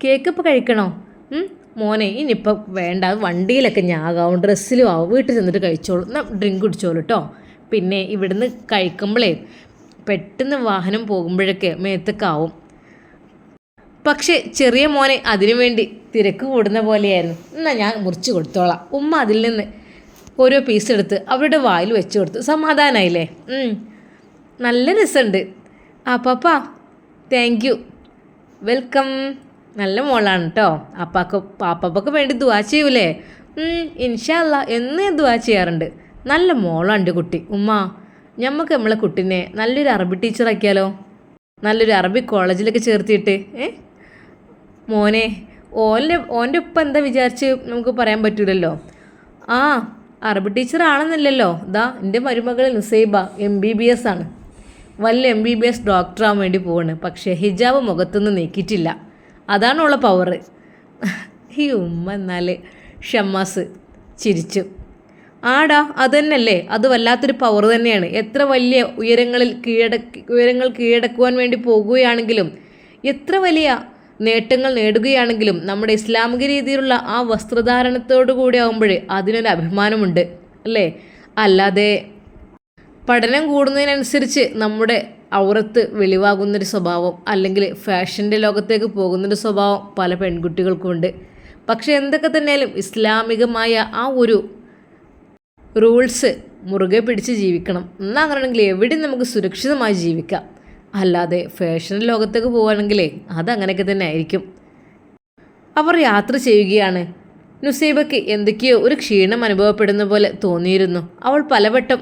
കേക്ക് ഇപ്പോൾ കഴിക്കണോ? മോനെ, ഇനിയിപ്പോൾ വേണ്ട, വണ്ടിയിലൊക്കെ ഞാകാവും, ഡ്രസ്സിലും ആവും, വീട്ടിൽ ചെന്നിട്ട് കഴിച്ചോളൂ. എന്നാൽ ഡ്രിങ്ക് കുടിച്ചോളൂ കേട്ടോ. പിന്നെ ഇവിടുന്ന് കഴിക്കുമ്പോഴേ പെട്ടെന്ന് വാഹനം പോകുമ്പോഴൊക്കെ മേത്തൊക്കെ ആവും. പക്ഷേ ചെറിയ മോനെ അതിനു വേണ്ടി തിരക്ക് കൂടുന്ന പോലെയായിരുന്നു. എന്നാൽ ഞാൻ മുറിച്ച് കൊടുത്തോളാം. ഉമ്മ അതിൽ നിന്ന് ഓരോ പീസ് എടുത്ത് അവരുടെ വായിൽ വെച്ച് കൊടുത്തു. സമാധാനമായില്ലേ? നല്ല രസമുണ്ട്. ആ പാപ്പാ, താങ്ക് യു, വെൽക്കം. നല്ല മോളാണ് കേട്ടോ. പാപ്പക്ക് വേണ്ടി ദുആ ചെയ്യൂലേ? ഇൻഷാ അല്ലാ, എന്ന് ദുആ ചെയ്യാറുണ്ട്. നല്ല മോളാണ് എൻ്റെ കുട്ടി. ഉമ്മ, ഞമ്മക്ക് നമ്മളെ കുട്ടീനെ നല്ലൊരു അറബി ടീച്ചറാക്കിയാലോ? നല്ലൊരു അറബി കോളേജിലൊക്കെ ചേർത്തിയിട്ട്. മോനെ, ഓൻ്റെ ഉപ്പ എന്താ വിചാരിച്ച് നമുക്ക് പറയാൻ പറ്റൂലല്ലോ. ആ, അറബി ടീച്ചറാണെന്നില്ലല്ലോ. ദാ എൻ്റെ മരുമകൾ നുസൈബ MBBS ആണ്. വലിയ MBBS ഡോക്ടറാകാൻ വേണ്ടി പോവാണ്. പക്ഷേ ഹിജാബ് മുഖത്തുനിന്ന് നീക്കിയിട്ടില്ല. അതാണ് ഉള്ള പവർ. ഈ ഉമ്മ എന്നാൽ ഷമ്മാസ് ചിരിച്ചു. ആടാ, അത് തന്നെയല്ലേ, അത് വല്ലാത്തൊരു പവർ തന്നെയാണ്. എത്ര വലിയ ഉയരങ്ങൾ കീഴടക്കുവാൻ വേണ്ടി പോകുകയാണെങ്കിലും, എത്ര വലിയ നേട്ടങ്ങൾ നേടുകയാണെങ്കിലും നമ്മുടെ ഇസ്ലാമിക രീതിയിലുള്ള ആ വസ്ത്രധാരണത്തോടു കൂടി ആകുമ്പോഴേ അതിനൊരു അഭിമാനമുണ്ട് അല്ലേ? അല്ലാതെ പഠനം കൂടുന്നതിനനുസരിച്ച് നമ്മുടെ ഔറത്ത് വെളിവാകുന്നൊരു സ്വഭാവം, അല്ലെങ്കിൽ ഫാഷൻ്റെ ലോകത്തേക്ക് പോകുന്നൊരു സ്വഭാവം പല പെൺകുട്ടികൾക്കുമുണ്ട്. പക്ഷേ എന്തൊക്കെ തന്നെയാലും ഇസ്ലാമികമായ ആ ഒരു റൂൾസ് മുറുകെ പിടിച്ച് ജീവിക്കണം. എന്നാൽ അങ്ങനെയാണെങ്കിൽ എവിടെയും നമുക്ക് സുരക്ഷിതമായി ജീവിക്കാം. അല്ലാതെ ഫാഷൻ ലോകത്തേക്ക് പോവുകയാണെങ്കിലേ അതങ്ങനെയൊക്കെ തന്നെ ആയിരിക്കും. അവർ യാത്ര ചെയ്യുകയാണ്. നുസൈബയ്ക്ക് എന്തൊക്കെയോ ഒരു ക്ഷീണം അനുഭവപ്പെടുന്ന പോലെ തോന്നിയിരുന്നു. അവൾ പലവട്ടം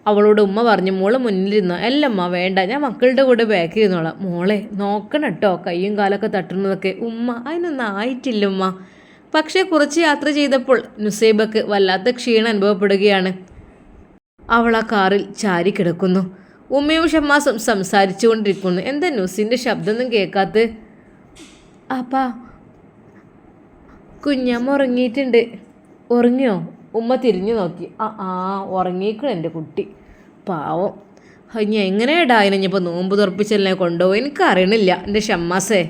അവളോട് ഉമ്മ പറഞ്ഞു, മോള് മുന്നിലിരുന്നോ? അല്ലമ്മ വേണ്ട, ഞാൻ മക്കളുടെ കൂടെ ബാക്കിൽ ഇരുന്നോളാം. മോളെ നോക്കണം കേട്ടോ, കയ്യും കാലൊക്കെ തട്ടുന്നതൊക്കെ. ഉമ്മ, അതിനൊന്നും ആയിട്ടില്ല ഉമ്മ. പക്ഷേ കുറച്ച് യാത്ര ചെയ്തപ്പോൾ നുസൈബക്ക് വല്ലാത്ത ക്ഷീണം അനുഭവപ്പെടുകയാണ്. അവൾ ആ കാറിൽ ചാരി കിടക്കുന്നു. ഉമ്മയും ഷമ്മാസും സംസാരിച്ചു കൊണ്ടിരിക്കുന്നു. എന്താ നുസിൻ്റെ ശബ്ദമൊന്നും കേൾക്കാത്ത? അപ്പാ, കുഞ്ഞമ്മ ഉറങ്ങിയിട്ടുണ്ട്. ഉറങ്ങിയോ? ഉമ്മ തിരിഞ്ഞു നോക്കി. ഉറങ്ങിയിരിക്കണം എൻ്റെ കുട്ടി, പാവം. ഞാൻ എങ്ങനെയാടാ അതിനിപ്പോൾ നോമ്പ് തുറപ്പിച്ചല്ലേ കൊണ്ടുപോകും? എനിക്കറിയണില്ല എൻ്റെ ഷമ്മാസേ.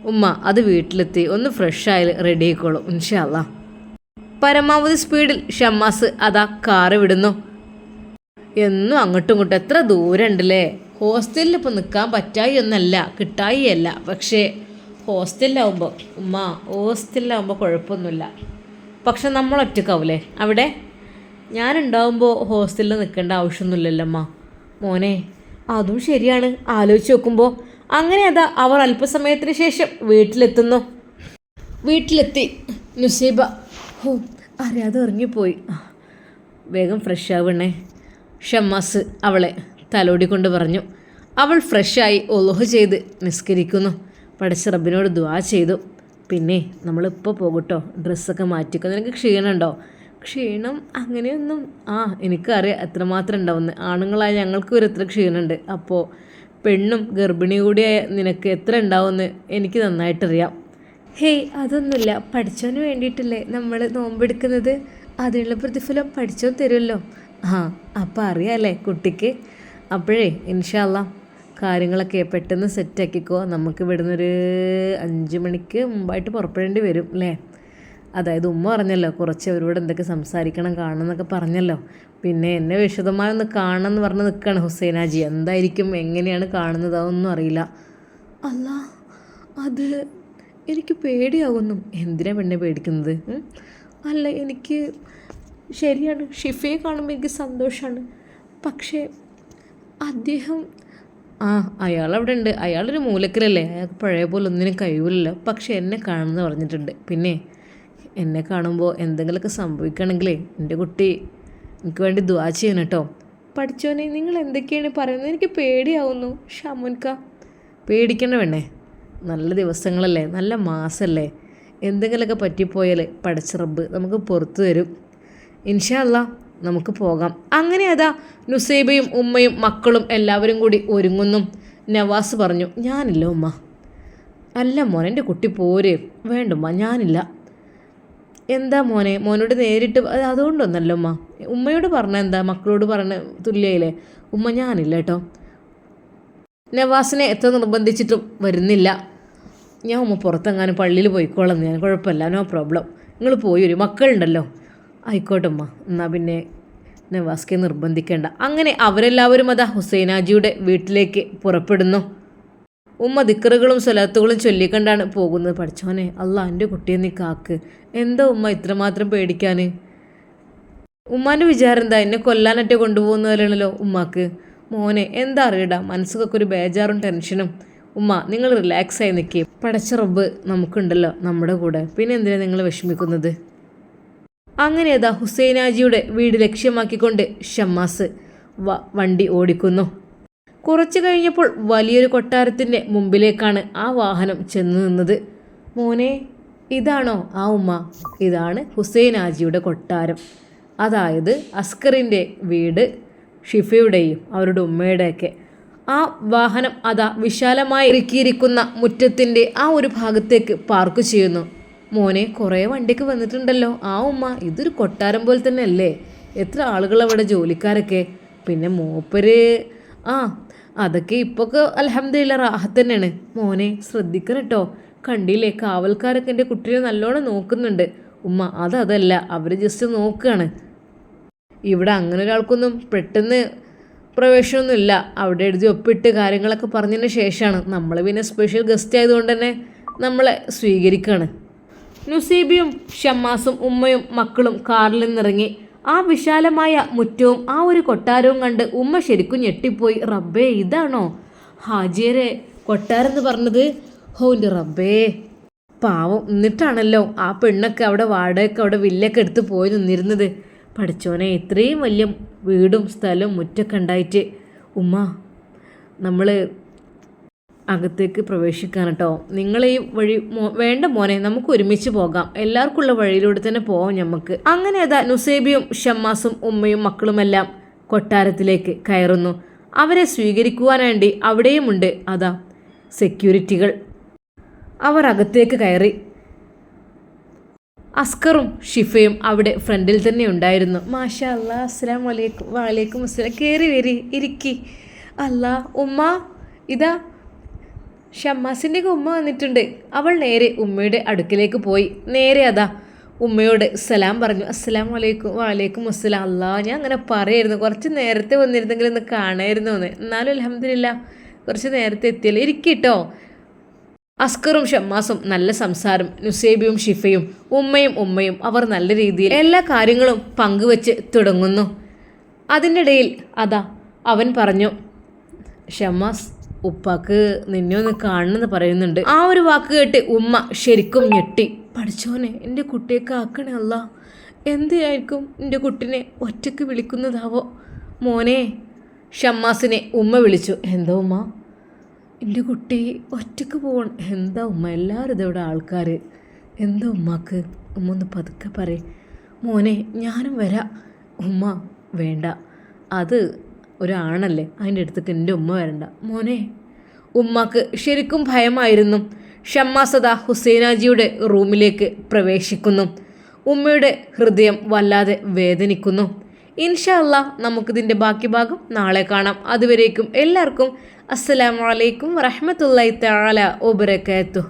ഉമ്മ, അത് വീട്ടിലെത്തി ഒന്ന് ഫ്രഷ് ആയാൽ റെഡി ആയിക്കോളും ഇൻഷാ അല്ലാ. പരമാവധി സ്പീഡിൽ ഷമ്മാസ് അതാ കാറ് വിടുന്നു. എന്നും അങ്ങോട്ടും ഇങ്ങോട്ടും എത്ര ദൂരം ഉണ്ടല്ലേ? ഹോസ്റ്റലിൽ ഇപ്പോൾ നിൽക്കാൻ പറ്റായി ഒന്നല്ല, കിട്ടായി അല്ല. പക്ഷേ ഹോസ്റ്റലിലാവുമ്പോൾ കുഴപ്പമൊന്നുമില്ല. പക്ഷെ നമ്മൾ ഒറ്റക്കാവൂലേ അവിടെ? ഞാനുണ്ടാവുമ്പോൾ ഹോസ്റ്റലിൽ നിൽക്കേണ്ട ആവശ്യമൊന്നുമില്ലല്ലോ അമ്മ. മോനെ, അതും ശരിയാണ് ആലോചിച്ച് നോക്കുമ്പോൾ. അങ്ങനെ അതാ അവർ അല്പസമയത്തിന് ശേഷം വീട്ടിലെത്തി നുസൈബ അറിയാതെ ഇറങ്ങിപ്പോയി. വേഗം ഫ്രഷ് ആവണേ, ഷമ്മാസ് അവളെ തലോടിക്കൊണ്ട് പറഞ്ഞു. അവൾ ഫ്രഷായി ഒളുഹ് ചെയ്ത് നിസ്കരിക്കുന്നു. പടച്ച റബ്ബിനോട് ദുആ ചെയ്തു. പിന്നെ നമ്മളിപ്പോൾ പോകട്ടോ, ഡ്രസ്സൊക്കെ മാറ്റിക്കോ. നിനക്ക് ക്ഷീണമുണ്ടോ? ക്ഷീണം അങ്ങനെയൊന്നും എനിക്കറിയാം എത്രമാത്രം ഉണ്ടാവുമെന്ന്. ആണുങ്ങളായ ഞങ്ങൾക്ക് ഒരു എത്ര ക്ഷീണമുണ്ട്. അപ്പോൾ പെണ്ണും ഗർഭിണി കൂടിയായ നിനക്ക് എത്ര ഉണ്ടാവുമെന്ന് എനിക്ക് നന്നായിട്ടറിയാം. ഹേയ് അതൊന്നുമില്ല, പഠിച്ചവന് വേണ്ടിയിട്ടല്ലേ നമ്മൾ നോമ്പെടുക്കുന്നത്, അതിനുള്ള പ്രതിഫലം പഠിച്ചോ തരുമല്ലോ. ആ അപ്പം അറിയാമല്ലേ കുട്ടിക്ക്. അപ്പോഴേ ഇൻഷാ അല്ലാ കാര്യങ്ങളൊക്കെ പെട്ടെന്ന് സെറ്റാക്കിക്കോ. നമുക്ക് ഇവിടുന്ന് ഒരു 5 മണിക്ക് മുമ്പായിട്ട് പുറപ്പെടേണ്ടി വരും അല്ലേ. അതായത് ഉമ്മ പറഞ്ഞല്ലോ കുറച്ച് അവരോട് എന്തൊക്കെ സംസാരിക്കണം കാണണം എന്നൊക്കെ പറഞ്ഞല്ലോ. പിന്നെ എന്നെ വിശദമായി ഒന്ന് കാണണം എന്ന് പറഞ്ഞ് നിൽക്കുകയാണ് ഹുസൈനാജി. എന്തായിരിക്കും എങ്ങനെയാണ് കാണുന്നത് അതൊന്നും അറിയില്ല. അല്ല അത് എനിക്ക് പേടിയാകുന്നു. എന്തിനാ പെണ്ണെ പേടിക്കുന്നത്? അല്ല എനിക്ക് ശരിയാണ്, ഷിഫയെ കാണുമ്പോൾ എനിക്ക് സന്തോഷമാണ്. പക്ഷേ അദ്ദേഹം അയാളവിടെ ഉണ്ട്, അയാളൊരു മൂലക്കലല്ലേ, അയാൾക്ക് പഴയ പോലെ ഒന്നിനും കഴിവില്ലല്ലോ. പക്ഷെ എന്നെ കാണുമെന്ന് പറഞ്ഞിട്ടുണ്ട്. പിന്നെ എന്നെ കാണുമ്പോൾ എന്തെങ്കിലുമൊക്കെ സംഭവിക്കുകയാണെങ്കിലേ എൻ്റെ കുട്ടി എനിക്ക് വേണ്ടി ദുആ ചെയ്യണം കേട്ടോ. പഠിച്ചോനെ നിങ്ങൾ എന്തൊക്കെയാണ് പറയുന്നത്, എനിക്ക് പേടിയാവുന്നു. ഷമുൻക പേടിക്കണ്ട വേണേ, നല്ല ദിവസങ്ങളല്ലേ, നല്ല മാസമല്ലേ. എന്തെങ്കിലുമൊക്കെ പറ്റിപ്പോയാൽ പടച്ച റബ്ബ് നമുക്ക് പുറത്തു തരും. ഇൻഷാ അല്ലാ നമുക്ക് പോകാം. അങ്ങനെ അതാ നുസൈബയും ഉമ്മയും മക്കളും എല്ലാവരും കൂടി ഒരുങ്ങുന്നു. നവാസ് പറഞ്ഞു, ഞാനില്ല ഉമ്മ. അല്ല മോനെ, എൻ്റെ കുട്ടി പോരെ. വേണ്ടുമ്മ ഞാനില്ല. എന്താ മോനെ, മോനോട് നേരിട്ട് അതുകൊണ്ടൊന്നല്ല ഉമ്മ. ഉമ്മയോട് പറഞ്ഞ എന്താ, മക്കളോട് പറഞ്ഞ തുല്യയില്ലേ. ഉമ്മ ഞാനില്ല കേട്ടോ. നവാസിനെ എത്ര നിർബന്ധിച്ചിട്ടും വരുന്നില്ല. ഞാൻ ഉമ്മ പുറത്തെങ്ങാനും പള്ളിയിൽ പോയിക്കോളാം, ഞാൻ കുഴപ്പമില്ല, നോ പ്രോബ്ലം. നിങ്ങൾ പോയി ഒരു മക്കളുണ്ടല്ലോ. ആയിക്കോട്ടെ ഉമ്മ, എന്നാൽ പിന്നെ നവാസ്കെ നിർബന്ധിക്കേണ്ട. അങ്ങനെ അവരെല്ലാവരും അതാ ഹുസൈനാജിയുടെ വീട്ടിലേക്ക് പുറപ്പെടുന്നു. ഉമ്മ ദിക്റുകളും സ്വലാത്തുകളും ചൊല്ലിക്കൊണ്ടാണ് പോകുന്നത്. പഠിച്ചോനെ അല്ലാ എൻ്റെ കുട്ടിയെ നീ കാക്ക്. എന്താ ഉമ്മ ഇത്രമാത്രം പേടിക്കാൻ? ഉമ്മാൻ്റെ വിചാരം എന്താ, എന്നെ കൊല്ലാനൊറ്റ കൊണ്ടുപോകുന്നതല്ലോ ഉമ്മാക്ക്. മോനെ എന്താ അറിയടാ, മനസ്സൊക്കെ ഒരു ബേജാറും ടെൻഷനും. ഉമ്മ നിങ്ങൾ റിലാക്സായി നിൽക്കുക, പടച്ച റബ്ബ് നമുക്കുണ്ടല്ലോ നമ്മുടെ കൂടെ, പിന്നെ എന്തിനാണ് നിങ്ങൾ വിഷമിക്കുന്നത്? അങ്ങനെ അതാ ഹുസൈനാജിയുടെ വീട് ലക്ഷ്യമാക്കിക്കൊണ്ട് ഷമ്മാസ് വണ്ടി ഓടിക്കുന്നു. കുറച്ചു കഴിഞ്ഞപ്പോൾ വലിയൊരു കൊട്ടാരത്തിൻ്റെ മുമ്പിലേക്കാണ് ആ വാഹനം ചെന്നു നിന്നത്. മോനെ ഇതാണോ ആ ഉമ്മ? ഇതാണ് ഹുസൈനാജിയുടെ കൊട്ടാരം. അതായത് അസ്കറിൻ്റെ വീട്, ഷിഫയുടെയും അവരുടെ ഉമ്മയുടെയൊക്കെ. ആ വാഹനം അതാ വിശാലമായി ഇറുക്കിയിരിക്കുന്ന മുറ്റത്തിൻ്റെ ആ ഒരു ഭാഗത്തേക്ക് പാർക്ക് ചെയ്യുന്നു. മോനെ കുറേ വണ്ടിക്ക് വന്നിട്ടുണ്ടല്ലോ. ആ ഉമ്മ, ഇതൊരു കൊട്ടാരം പോലെ തന്നെ അല്ലേ, എത്ര ആളുകൾ അവിടെ ജോലിക്കാരൊക്കെ. പിന്നെ മൂപ്പര് അതൊക്കെ ഇപ്പൊക്കെ അൽഹംദുലില്ലാ റാഹത്ത് തന്നെയാണ്. മോനെ ശ്രദ്ധിക്കണം കേട്ടോ, കണ്ടില്ലേ കാവൽക്കാരൊക്കെ എൻ്റെ കുട്ടിയെ നല്ലോണം നോക്കുന്നുണ്ട്. ഉമ്മ അതല്ല, അവർ ജസ്റ്റ് നോക്കുകയാണ്. ഇവിടെ അങ്ങനെ ഒരാൾക്കൊന്നും പെട്ടെന്ന് പ്രവേശനമൊന്നുമില്ല. അവിടെ എഴുതി ഒപ്പിട്ട് കാര്യങ്ങളൊക്കെ പറഞ്ഞതിന് ശേഷമാണ്. നമ്മൾ പിന്നെ സ്പെഷ്യൽ ഗസ്റ്റ് ആയതുകൊണ്ട് തന്നെ നമ്മളെ സ്വീകരിക്കുകയാണ്. നുസൈബയും ഷമ്മാസും ഉമ്മയും മക്കളും കാറിൽ നിന്നിറങ്ങി. ആ വിശാലമായ മുറ്റവും ആ ഒരു കൊട്ടാരവും കണ്ട് ഉമ്മ ശരിക്കും ഞെട്ടിപ്പോയി. റബ്ബേ ഇതാണോ ഹാജിയരെ കൊട്ടാരെന്ന് പറഞ്ഞത്? ഹോൻ്റെ റബ്ബേ പാവം. എന്നിട്ടാണല്ലോ ആ പെണ്ണൊക്കെ അവിടെ വാടകയൊക്കെ അവിടെ വില്ലൊക്കെ എടുത്ത് പോയി നിന്നിരുന്നത്. പഠിച്ചോനെ ഇത്രയും വലിയ വീടും സ്ഥലവും മുറ്റൊക്കെ ഉണ്ടായിട്ട്. ഉമ്മ നമ്മൾ അകത്തേക്ക് പ്രവേശിക്കാൻ കേട്ടോ. നിങ്ങൾ ഈ വഴി വേണ്ട മോനെ, നമുക്ക് ഒരുമിച്ച് പോകാം, എല്ലാവർക്കുള്ള വഴിയിലൂടെ തന്നെ പോവാം നമുക്ക്. അങ്ങനെ അതാ നുസൈബിയും ഷമ്മാസും ഉമ്മയും മക്കളുമെല്ലാം കൊട്ടാരത്തിലേക്ക് കയറുന്നു. അവരെ സ്വീകരിക്കുവാൻ വേണ്ടി അവിടെയുമുണ്ട് അതാ സെക്യൂരിറ്റികൾ. അവർ അകത്തേക്ക് കയറി. അസ്കറും ഷിഫയും അവിടെ ഫ്രണ്ടിൽ തന്നെ ഉണ്ടായിരുന്നു. മാഷാ അല്ലാ, അസ്സലാമു അലൈക്കും. വലൈക്കും അസ്സലാം. കയറി വരി, ഇരിക്കി. അല്ലാ ഉമ്മ, ഇതാ ഷമ്മാസിൻ്റെ ഉമ്മ വന്നിട്ടുണ്ട്. അവൾ നേരെ ഉമ്മയുടെ അടുക്കിലേക്ക് പോയി. നേരെ അതാ ഉമ്മയോട് സലാം പറഞ്ഞു. അസ്സലാമു അലൈക്കും. വലൈക്കും അസ്സലാം. അല്ലാ ഞാൻ അങ്ങനെ പറയായിരുന്നു, കുറച്ച് നേരത്തെ വന്നിരുന്നെങ്കിൽ ഒന്ന് കാണായിരുന്നു എന്ന്. എന്നാലും അൽഹംദുലില്ലാ കുറച്ച് നേരത്തെ എത്തിയല്ലോ, ഇരിക്കട്ടോ. അസ്കറും ഷമ്മാസും നല്ല സംസാരം. നുസൈബിയും ഷിഫയും ഉമ്മയും അവർ നല്ല രീതിയിൽ എല്ലാ കാര്യങ്ങളും പങ്കുവെച്ച് തുടങ്ങുന്നു. അതിൻ്റെ ഇടയിൽ അതാ അവൻ പറഞ്ഞു, ഷമ്മാസ് ഉപ്പാക്ക് നിന്നെ ഒന്ന് കാണണമെന്ന് പറയുന്നുണ്ട്. ആ ഒരു വാക്ക് കേട്ട് ഉമ്മ ശരിക്കും ഞെട്ടി. പഠിച്ചോനെ എൻ്റെ കുട്ടിയൊക്കെ ആക്കണേ അല്ല, എന്തായിരിക്കും എൻ്റെ കുട്ടിനെ ഒറ്റയ്ക്ക് വിളിക്കുന്നതാവോ? മോനെ ഷമ്മാസിനെ ഉമ്മ വിളിച്ചു. എന്താ ഉമ്മ? എൻ്റെ കുട്ടി ഒറ്റയ്ക്ക് പോകണം. എന്താ ഉമ്മ, എല്ലാവരും ഇതവിടെ ആൾക്കാർ. എന്താ ഉമ്മാക്ക്? ഉമ്മ ഒന്ന് പതുക്കെ പറയേ. മോനെ ഞാനും വരാം. ഉമ്മ വേണ്ട, അത് ഒരാണല്ലേ, അതിൻ്റെ അടുത്തേക്ക് എൻ്റെ ഉമ്മ വരണ്ട മോനെ. ഉമ്മക്ക് ശരിക്കും ഭയമായിരുന്നു. ഷമ്മാസദ ഹുസൈനാജിയുടെ റൂമിലേക്ക് പ്രവേശിക്കുന്നു. ഉമ്മയുടെ ഹൃദയം വല്ലാതെ വേദനിക്കുന്നു. ഇൻഷാ അല്ലാ നമുക്കിതിൻ്റെ ബാക്കി ഭാഗം നാളെ കാണാം. അതുവരേക്കും എല്ലാവർക്കും അസ്സലാമു അലൈക്കും വറഹ്മത്തുള്ളാഹി തആല വബറകാതുഹു.